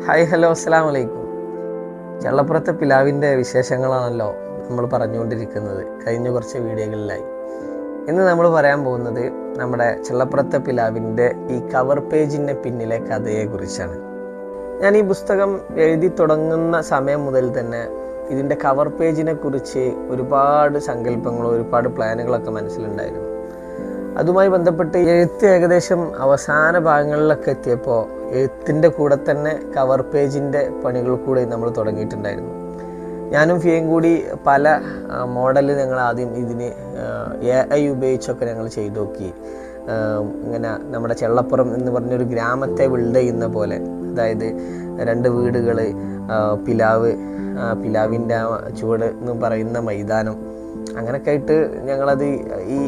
Hi hello അസ്സലാമു അലൈക്കും. ചള്ളപ്പുറത്തെ പിലാവിൻ്റെ വിശേഷങ്ങളാണല്ലോ നമ്മൾ പറഞ്ഞുകൊണ്ടിരിക്കുന്നത് കഴിഞ്ഞ കുറച്ച് വീഡിയോകളിലായി. ഇന്ന് നമ്മൾ പറയാൻ പോകുന്നത് നമ്മുടെ ചള്ളപ്പുറത്തെ പിലാവിൻ്റെ ഈ കവർ പേജിൻ്റെ പിന്നിലെ കഥയെക്കുറിച്ചാണ്. ഞാൻ ഈ പുസ്തകം എഴുതി തുടങ്ങുന്ന സമയം മുതൽ തന്നെ ഇതിൻ്റെ കവർ പേജിനെ കുറിച്ച് ഒരുപാട് സങ്കല്പങ്ങളും ഒരുപാട് പ്ലാനുകളൊക്കെ മനസ്സിലുണ്ടായിരുന്നു. അതുമായി ബന്ധപ്പെട്ട് എഴുത്ത് ഏകദേശം അവസാന ഭാഗങ്ങളിലൊക്കെ എത്തിയപ്പോൾ എഴുത്തിൻ്റെ കൂടെ തന്നെ കവർ പേജിൻ്റെ പണികൾ കൂടി നമ്മൾ തുടങ്ങിയിട്ടുണ്ടായിരുന്നു. ഞാനും ഫിയയും കൂടി പല മോഡൽ ഞങ്ങൾ ആദ്യം ഇതിന് AI ഉപയോഗിച്ചൊക്കെ ഞങ്ങൾ ചെയ്തു നോക്കി. ഇങ്ങനെ നമ്മുടെ ചെള്ളപ്പുറം എന്ന് പറഞ്ഞൊരു ഗ്രാമത്തെ ബിൽഡ് ചെയ്യുന്ന പോലെ, അതായത് 2 വീടുകൾ, പിലാവിൻ്റെ ചുവട് എന്ന് പറയുന്ന മൈതാനം, അങ്ങനെയൊക്കെ ആയിട്ട് ഞങ്ങളത് ഈ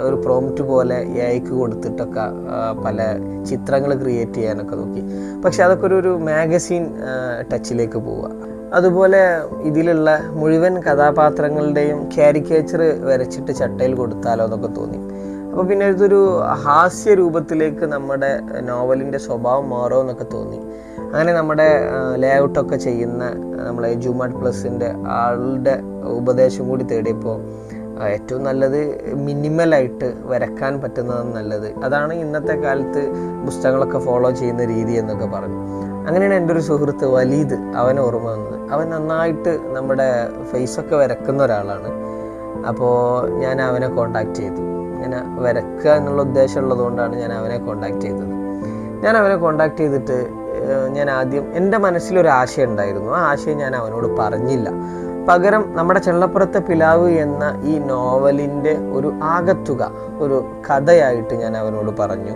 ഒരു പ്രോംപ്റ്റ് പോലെ AIക്ക് കൊടുത്തിട്ടൊക്കെ പല ചിത്രങ്ങൾ ക്രിയേറ്റ് ചെയ്യാനൊക്കെ നോക്കി. പക്ഷെ അതൊക്കെ ഒരു മാഗസീൻ ടച്ചിലേക്ക് പോവുക. അതുപോലെ ഇതിലുള്ള മുഴുവൻ കഥാപാത്രങ്ങളുടെയും കാരിക്കേച്ചർ വരച്ചിട്ട് ചട്ടയിൽ കൊടുത്താലോ എന്നൊക്കെ തോന്നി. അപ്പോൾ പിന്നെ ഇതൊരു ഹാസ്യ രൂപത്തിലേക്ക് നമ്മുടെ നോവലിൻ്റെ സ്വഭാവം മാറോ എന്നൊക്കെ തോന്നി. അങ്ങനെ നമ്മുടെ ലേഔട്ടൊക്കെ ചെയ്യുന്ന നമ്മളെ ജുമാഡ് പ്ലസിൻ്റെ ആളുടെ ഉപദേശം കൂടി തേടിയപ്പോൾ ഏറ്റവും നല്ലത് മിനിമലായിട്ട് വരക്കാൻ പറ്റുന്നതാണ് നല്ലത്. അതാണ് ഇന്നത്തെ കാലത്ത് പുസ്തകങ്ങളൊക്കെ ഫോളോ ചെയ്യുന്ന രീതി എന്നൊക്കെ പറഞ്ഞു. അങ്ങനെയാണ് എൻ്റെ ഒരു സുഹൃത്ത് വലീദ്, അവനെ ഓർമ്മ വന്നത്. അവൻ നന്നായിട്ട് നമ്മുടെ ഫേസൊക്കെ വരക്കുന്ന ഒരാളാണ്. അപ്പോൾ ഞാൻ അവനെ കോണ്ടാക്ട് ചെയ്തു. ഇങ്ങനെ വരക്കുക എന്നുള്ള ഉദ്ദേശം ഉള്ളതുകൊണ്ടാണ് ഞാൻ അവനെ കോണ്ടാക്ട് ചെയ്തത്. ഞാൻ അവനെ കോണ്ടാക്ട് ചെയ്തിട്ട് ഞാൻ ആദ്യം എൻ്റെ മനസ്സിലൊരു ആശയം ഉണ്ടായിരുന്നു. ആ ആശയം ഞാൻ അവനോട് പറഞ്ഞില്ല. പകരം നമ്മുടെ ചെള്ളപ്പുറത്തെ പിലാവ് എന്ന ഈ നോവലിൻ്റെ ഒരു ആകത്തുക, ഒരു കഥയായിട്ട് ഞാൻ അവനോട് പറഞ്ഞു.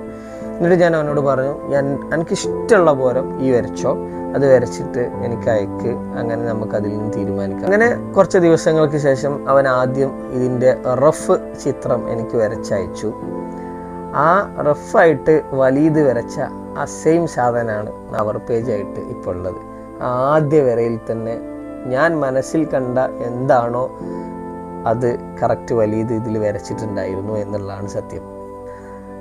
എന്നിട്ട് ഞാൻ അവനോട് പറഞ്ഞു, എനിക്കിഷ്ടമുള്ള പോലെ ഈ വരച്ചോ, അത് വരച്ചിട്ട് എനിക്ക് അയക്ക്, അങ്ങനെ നമുക്കതിൽ നിന്ന് തീരുമാനിക്കാം. അങ്ങനെ കുറച്ച് ദിവസങ്ങൾക്ക് ശേഷം അവൻ ആദ്യം ഇതിൻ്റെ റഫ് ചിത്രം എനിക്ക് വരച്ചയച്ചു. ആ റഫായിട്ട് വലീദ് വരച്ച ആ സെയിം സാധനമാണ് കവർ പേജായിട്ട് ഇപ്പോൾ ഉള്ളത്. ആദ്യ വരയിൽ തന്നെ ഞാൻ മനസ്സിൽ കണ്ട എന്താണോ അത് കറക്റ്റ് വലീദ് ഇതിൽ വരച്ചിട്ടുണ്ടായിരുന്നു എന്നുള്ളതാണ് സത്യം.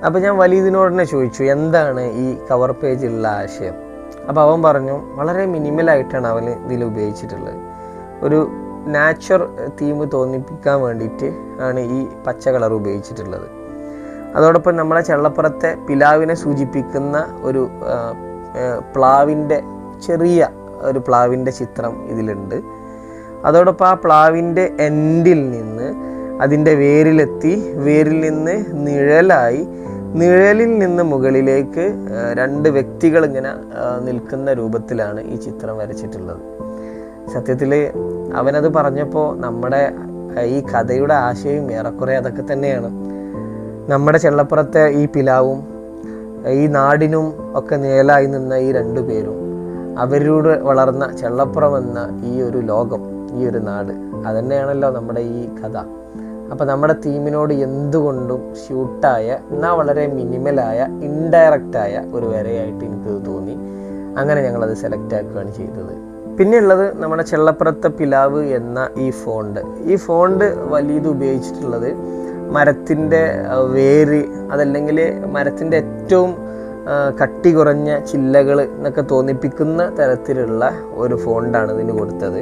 അപ്പോൾ ഞാൻ വലീദിനോട് തന്നെ ചോദിച്ചു, എന്താണ് ഈ കവർ പേജിലുള്ള ആശയം? അപ്പോൾ അവൻ പറഞ്ഞു, വളരെ മിനിമലായിട്ടാണ് അവൻ ഇതിൽ ഉപയോഗിച്ചിട്ടുള്ളത്. ഒരു നാച്ചുറൽ തീം തോന്നിപ്പിക്കാൻ വേണ്ടിയിട്ട് ആണ് ഈ പച്ച കളർ ഉപയോഗിച്ചിട്ടുള്ളത്. അതോടൊപ്പം നമ്മളെ ചെള്ളപ്പുറത്തെ പിലാവിനെ സൂചിപ്പിക്കുന്ന ഒരു ചെറിയ ഒരു പ്ലാവിൻ്റെ ചിത്രം ഇതിലുണ്ട്. അതോടൊപ്പം ആ പ്ലാവിൻ്റെ എൻഡിൽ നിന്ന് അതിൻ്റെ വേരിലെത്തി, വേരിൽ നിന്ന് നിഴലായി, നിഴലിൽ നിന്ന് മുകളിലേക്ക് 2 വ്യക്തികൾ ഇങ്ങനെ നിൽക്കുന്ന രൂപത്തിലാണ് ഈ ചിത്രം വരച്ചിട്ടുള്ളത്. സത്യത്തിൽ അവനത് പറഞ്ഞപ്പോൾ നമ്മുടെ ഈ കഥയുടെ ആശയം ഏറെക്കുറെ അതൊക്കെ തന്നെയാണ്. നമ്മുടെ ചെള്ളപ്പുറത്തെ ഈ പിലാവും ഈ നാടിനും ഒക്കെ നിഴലായി നിന്ന ഈ 2 പേരും, അവരോട് വളർന്ന ചെള്ളപ്പുറം എന്ന ഈ ഒരു ലോകം, ഈ ഒരു നാട്, അതുതന്നെയാണല്ലോ നമ്മുടെ ഈ കഥ. അപ്പോൾ നമ്മുടെ തീമിനോട് എന്തുകൊണ്ടും ഷൂട്ടായ, എന്നാൽ വളരെ മിനിമലായ, ഇൻഡയറക്റ്റായ ഒരു വരയായിട്ട് എനിക്കത് തോന്നി. അങ്ങനെ ഞങ്ങളത് സെലക്ട് ആക്കുകയാണ് ചെയ്തത്. പിന്നെയുള്ളത് നമ്മുടെ ചെള്ളപ്പുറത്തെ പിലാവ് എന്ന ഈ ഫോണ്ട് വലീദ് ഉപയോഗിച്ചിട്ടുള്ളത് മരത്തിൻ്റെ വേര്, അതല്ലെങ്കിൽ മരത്തിൻ്റെ ഏറ്റവും കട്ടി കുറഞ്ഞ ചില്ലകൾ എന്നൊക്കെ തോന്നിപ്പിക്കുന്ന തരത്തിലുള്ള ഒരു ഫോണ്ടാണ് ഇതിന് കൊടുത്തത്.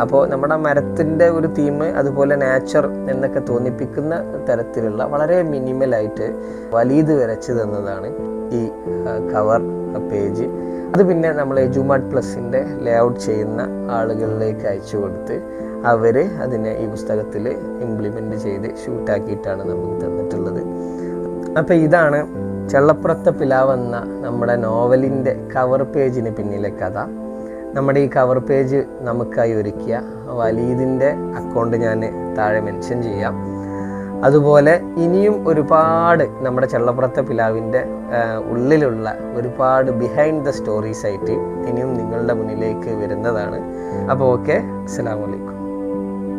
അപ്പോൾ നമ്മുടെ മരത്തിൻ്റെ ഒരു തീം, അതുപോലെ നേച്ചർ എന്നൊക്കെ തോന്നിപ്പിക്കുന്ന തരത്തിലുള്ള വളരെ മിനിമലായിട്ട് വലീദ് വരച്ച് തന്നതാണ് ഈ കവർ പേജ്. അത് പിന്നെ നമ്മൾ ജുമാഡ് പ്ലസിൻ്റെ ലേഔട്ട് ചെയ്യുന്ന ആളുകളിലേക്ക് അയച്ചു കൊടുത്ത് അവർ അതിനെ ഈ പുസ്തകത്തിൽ ഇംപ്ലിമെൻ്റ് ചെയ്ത് ഷൂട്ടാക്കിയിട്ടാണ് നമുക്ക് തന്നിട്ടുള്ളത്. അപ്പോൾ ഇതാണ് ചെള്ളപ്പുറത്തെ പിലാവ് എന്ന നമ്മുടെ നോവലിൻ്റെ കവർ പേജിന് പിന്നിലെ കഥ. നമ്മുടെ ഈ കവർ പേജ് നമുക്കായി ഒരുക്കിയ വലീദിൻ്റെ അക്കൗണ്ട് ഞാൻ താഴെ മെൻഷൻ ചെയ്യാം. അതുപോലെ ഇനിയും ഒരുപാട് നമ്മുടെ ചെള്ളപ്പുറത്തെ പിലാവിൻ്റെ ഉള്ളിലുള്ള ഒരുപാട് ബിഹൈൻഡ് ദ സ്റ്റോറീസ് ആയിട്ട് ഇനിയും നിങ്ങളുടെ മുന്നിലേക്ക് വരുന്നതാണ്. അപ്പോൾ ഓക്കെ, അസ്സലാമു അലൈക്കും.